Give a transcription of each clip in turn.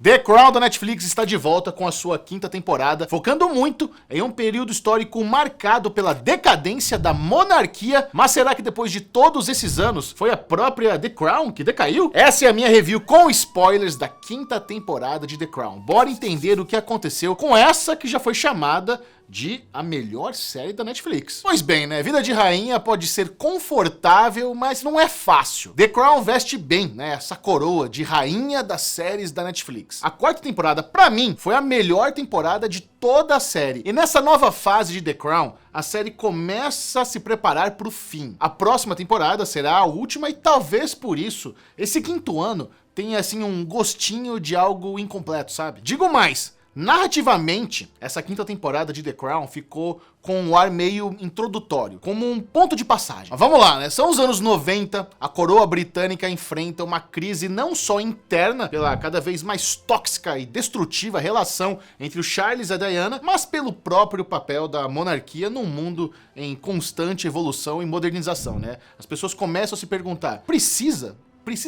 The Crown da Netflix está de volta com a sua quinta temporada, focando muito em um período histórico marcado pela decadência da monarquia. Mas será que depois de todos esses anos foi a própria The Crown que decaiu? Essa é a minha review com spoilers da quinta temporada de The Crown. Bora entender o que aconteceu com essa que já foi chamada de a melhor série da Netflix. Pois bem, né? Vida de rainha pode ser confortável, mas não é fácil. The Crown veste bem, né? Essa coroa de rainha das séries da Netflix. A quarta temporada, pra mim, foi a melhor temporada de toda a série. E nessa nova fase de The Crown, a série começa a se preparar pro fim. A próxima temporada será a última e talvez por isso, esse quinto ano tenha assim um gostinho de algo incompleto, sabe? Digo mais, narrativamente, essa quinta temporada de The Crown ficou com um ar meio introdutório, como um ponto de passagem. Mas vamos lá, né? São os anos 90, a coroa britânica enfrenta uma crise não só interna, pela cada vez mais tóxica e destrutiva relação entre o Charles e a Diana, mas pelo próprio papel da monarquia num mundo em constante evolução e modernização, né? As pessoas começam a se perguntar, precisa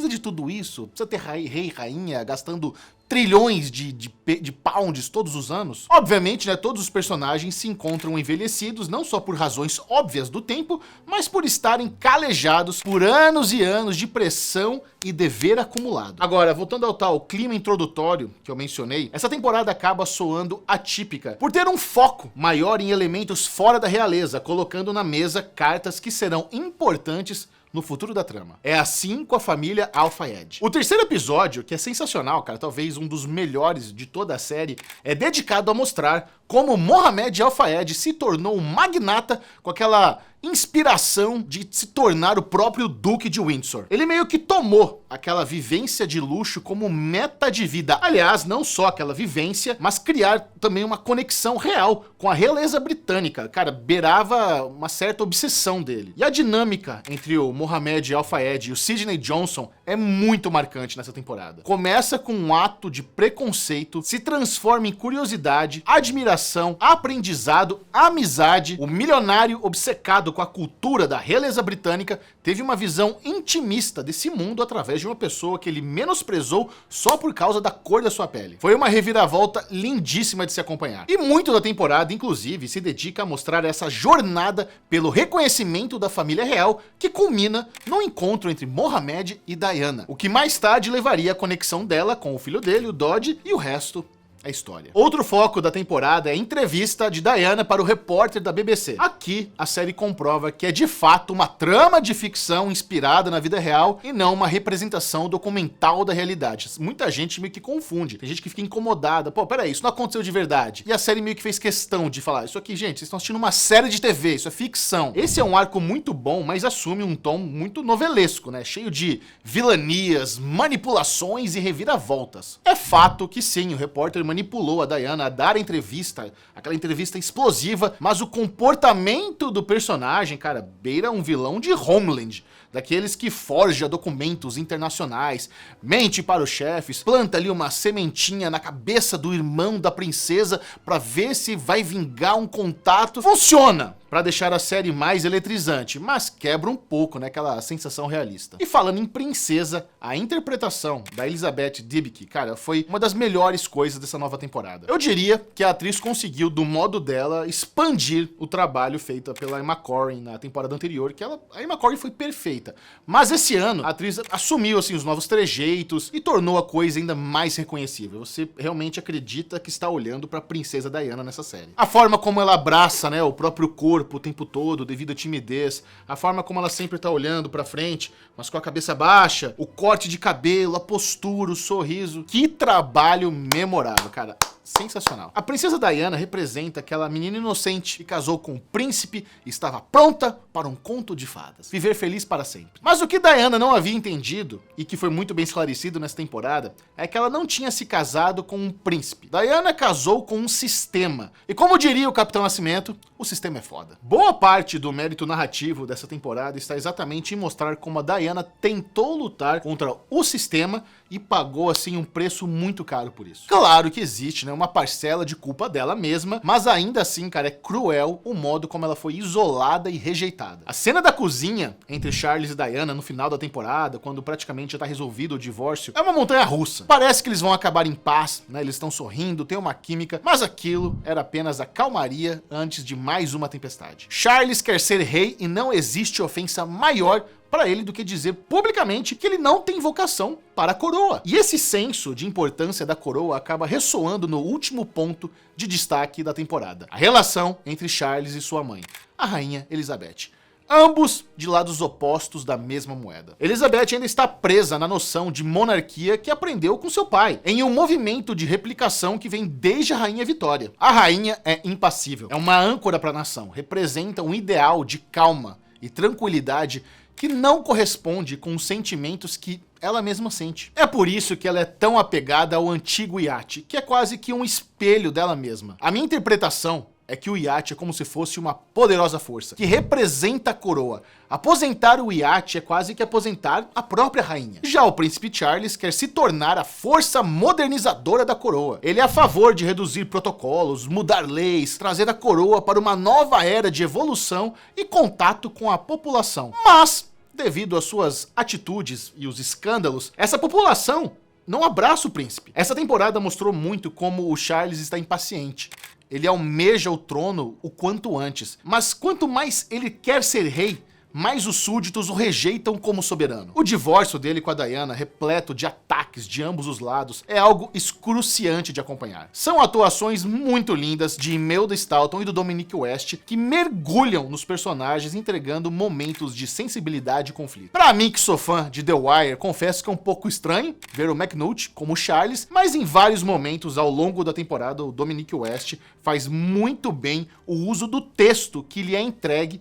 de tudo isso? Precisa ter rei e rainha gastando trilhões de pounds todos os anos? Obviamente, né, todos os personagens se encontram envelhecidos, não só por razões óbvias do tempo, mas por estarem calejados por anos e anos de pressão e dever acumulado. Agora, voltando ao tal clima introdutório que eu mencionei, essa temporada acaba soando atípica, por ter um foco maior em elementos fora da realeza, colocando na mesa cartas que serão importantes no futuro da trama. É assim com a família Al-Fayed. O terceiro episódio, que é sensacional, cara, talvez um dos melhores de toda a série, é dedicado a mostrar como Mohammed Al-Fayed se tornou um magnata com aquela inspiração de se tornar o próprio Duque de Windsor. Ele meio que tomou aquela vivência de luxo como meta de vida. Aliás, não só aquela vivência, mas criar também uma conexão real com a realeza britânica. Cara, beirava uma certa obsessão dele. E a dinâmica entre o Mohammed Al-Fayed e o Sidney Johnson é muito marcante nessa temporada. Começa com um ato de preconceito, se transforma em curiosidade, admiração, aprendizado, amizade. O milionário obcecado com a cultura da realeza britânica teve uma visão intimista desse mundo através de uma pessoa que ele menosprezou só por causa da cor da sua pele. Foi uma reviravolta lindíssima de se acompanhar. E muito da temporada, inclusive, se dedica a mostrar essa jornada pelo reconhecimento da família real, que culmina no encontro entre Mohammed e Diana, o que mais tarde levaria à conexão dela com o filho dele, o Dodi, e o resto é história. Outro foco da temporada é a entrevista de Diana para o repórter da BBC. Aqui, a série comprova que é de fato uma trama de ficção inspirada na vida real e não uma representação documental da realidade. Muita gente meio que confunde. Tem gente que fica incomodada. Pô, peraí, isso não aconteceu de verdade. E a série meio que fez questão de falar, isso aqui, gente, vocês estão assistindo uma série de TV, isso é ficção. Esse é um arco muito bom, mas assume um tom muito novelesco, né? Cheio de vilanias, manipulações e reviravoltas. É fato que sim, o repórter manipulou a Diana a dar a entrevista, aquela entrevista explosiva, mas o comportamento do personagem, cara, beira um vilão de Homeland, daqueles que forja documentos internacionais, mente para os chefes, planta ali uma sementinha na cabeça do irmão da princesa pra ver se vai vingar um contato. Funciona pra deixar a série mais eletrizante, mas quebra um pouco, né, aquela sensação realista. E falando em princesa, a interpretação da Elizabeth Debicki, cara, foi uma das melhores coisas dessa nova temporada. Eu diria que a atriz conseguiu, do modo dela, expandir o trabalho feito pela Emma Corrin na temporada anterior, que a Emma Corrin foi perfeita. Mas esse ano, a atriz assumiu assim os novos trejeitos e tornou a coisa ainda mais reconhecível. Você realmente acredita que está olhando pra princesa Diana nessa série. A forma como ela abraça, né, o próprio corpo o tempo todo, devido à timidez, a forma como ela sempre tá olhando pra frente, mas com a cabeça baixa, o corte de cabelo, a postura, o sorriso. Que trabalho memorável, cara. Sensacional. A princesa Diana representa aquela menina inocente que casou com um príncipe e estava pronta para um conto de fadas. Viver feliz para sempre. Mas o que Diana não havia entendido, e que foi muito bem esclarecido nessa temporada, é que ela não tinha se casado com um príncipe. Diana casou com um sistema. E como diria o Capitão Nascimento, o sistema é foda. Boa parte do mérito narrativo dessa temporada está exatamente em mostrar como a Diana tentou lutar contra o sistema e pagou assim um preço muito caro por isso. Claro que existe, né, uma parcela de culpa dela mesma, mas ainda assim, cara, é cruel o modo como ela foi isolada e rejeitada. A cena da cozinha entre Charles e Diana no final da temporada, quando praticamente já tá resolvido o divórcio, é uma montanha russa. Parece que eles vão acabar em paz, né, eles estão sorrindo, tem uma química, mas aquilo era apenas a calmaria antes de mais uma tempestade. Charles quer ser rei e não existe ofensa maior para ele do que dizer publicamente que ele não tem vocação para a coroa. E esse senso de importância da coroa acaba ressoando no último ponto de destaque da temporada: a relação entre Charles e sua mãe, a rainha Elizabeth. Ambos de lados opostos da mesma moeda. Elizabeth ainda está presa na noção de monarquia que aprendeu com seu pai, em um movimento de replicação que vem desde a rainha Vitória. A rainha é impassível, é uma âncora para a nação, representa um ideal de calma e tranquilidade que não corresponde com os sentimentos que ela mesma sente. É por isso que ela é tão apegada ao antigo iate, que é quase que um espelho dela mesma. A minha interpretação é que o iate é como se fosse uma poderosa força, que representa a coroa. Aposentar o iate é quase que aposentar a própria rainha. Já o príncipe Charles quer se tornar a força modernizadora da coroa. Ele é a favor de reduzir protocolos, mudar leis, trazer a coroa para uma nova era de evolução e contato com a população. Mas, devido às suas atitudes e os escândalos, essa população não abraça o príncipe. Essa temporada mostrou muito como o Charles está impaciente. Ele almeja o trono o quanto antes, mas quanto mais ele quer ser rei, mais os súditos o rejeitam como soberano. O divórcio dele com a Diana, repleto de ataques de ambos os lados, é algo excruciante de acompanhar. São atuações muito lindas de Imelda Staunton e do Dominic West, que mergulham nos personagens, entregando momentos de sensibilidade e conflito. Pra mim, que sou fã de The Wire, confesso que é um pouco estranho ver o McNulty como Charles, mas em vários momentos ao longo da temporada, o Dominic West faz muito bem o uso do texto que lhe é entregue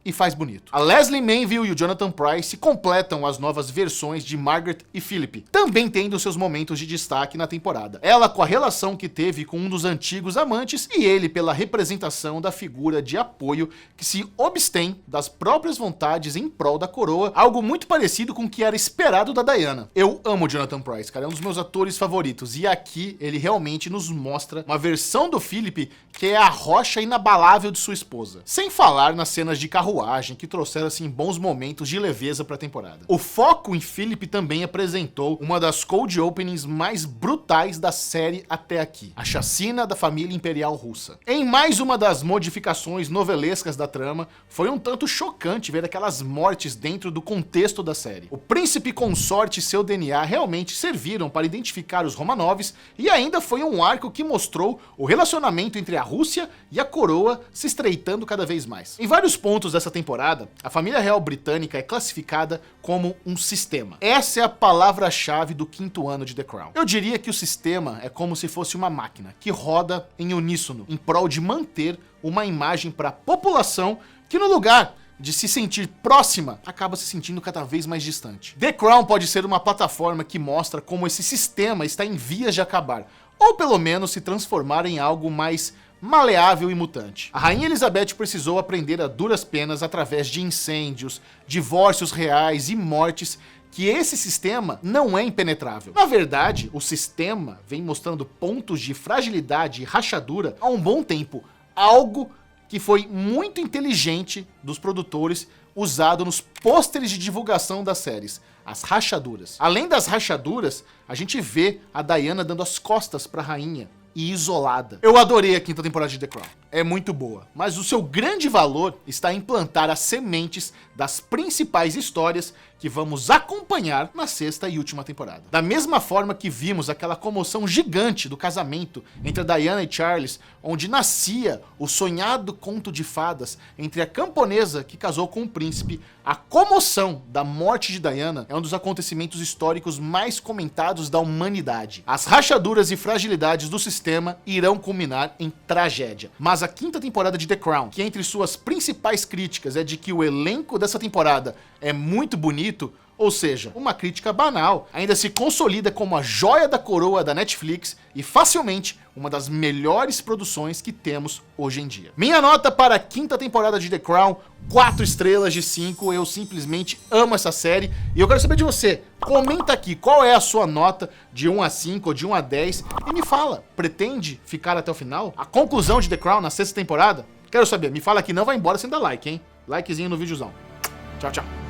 e faz bonito. A Leslie Manville e o Jonathan Pryce completam as novas versões de Margaret e Philip, também tendo seus momentos de destaque na temporada. Ela com a relação que teve com um dos antigos amantes e ele pela representação da figura de apoio que se abstém das próprias vontades em prol da coroa, algo muito parecido com o que era esperado da Diana. Eu amo o Jonathan Pryce, cara, é um dos meus atores favoritos, e aqui ele realmente nos mostra uma versão do Philip que é a rocha inabalável de sua esposa. Sem falar nas cenas de carruagem que trouxeram assim bons momentos de leveza para a temporada. O foco em Philip também apresentou uma das cold openings mais brutais da série até aqui, a chacina da família imperial russa. Em mais uma das modificações novelescas da trama, foi um tanto chocante ver aquelas mortes dentro do contexto da série. O príncipe consorte e seu DNA realmente serviram para identificar os Romanovs, e ainda foi um arco que mostrou o relacionamento entre a Rússia e a coroa se estreitando cada vez mais. Em vários pontos dessa temporada, a família real britânica é classificada como um sistema. Essa é a palavra-chave do 5º ano de The Crown. Eu diria que o sistema é como se fosse uma máquina que roda em uníssono, em prol de manter uma imagem para a população que, no lugar de se sentir próxima, acaba se sentindo cada vez mais distante. The Crown pode ser uma plataforma que mostra como esse sistema está em vias de acabar, ou pelo menos se transformar em algo mais maleável e mutante. A rainha Elizabeth precisou aprender a duras penas através de incêndios, divórcios reais e mortes, que esse sistema não é impenetrável. Na verdade, o sistema vem mostrando pontos de fragilidade e rachadura há um bom tempo, algo que foi muito inteligente dos produtores, usado nos pôsteres de divulgação das séries, as rachaduras. Além das rachaduras, a gente vê a Diana dando as costas para a rainha e isolada. Eu adorei a 5ª temporada de The Crown, é muito boa, mas o seu grande valor está em plantar as sementes das principais histórias que vamos acompanhar na 6ª e última temporada. Da mesma forma que vimos aquela comoção gigante do casamento entre a Diana e Charles, onde nascia o sonhado conto de fadas entre a camponesa que casou com o príncipe, a comoção da morte de Diana é um dos acontecimentos históricos mais comentados da humanidade. As rachaduras e fragilidades do sistema irão culminar em tragédia. Mas a 5ª temporada de The Crown, que entre suas principais críticas é de que o elenco dessa temporada é muito bonito, Ou seja, uma crítica banal, ainda se consolida como a joia da coroa da Netflix e facilmente uma das melhores produções que temos hoje em dia. Minha nota para a 5ª temporada de The Crown, 4 estrelas de 5, eu simplesmente amo essa série e eu quero saber de você. Comenta aqui qual é a sua nota de 1 a 5 ou de 1 a 10 e me fala, pretende ficar até o final? A conclusão de The Crown na 6ª temporada? Quero saber, me fala aqui, não vai embora sem dar like, hein? Likezinho no videozão. Tchau, tchau.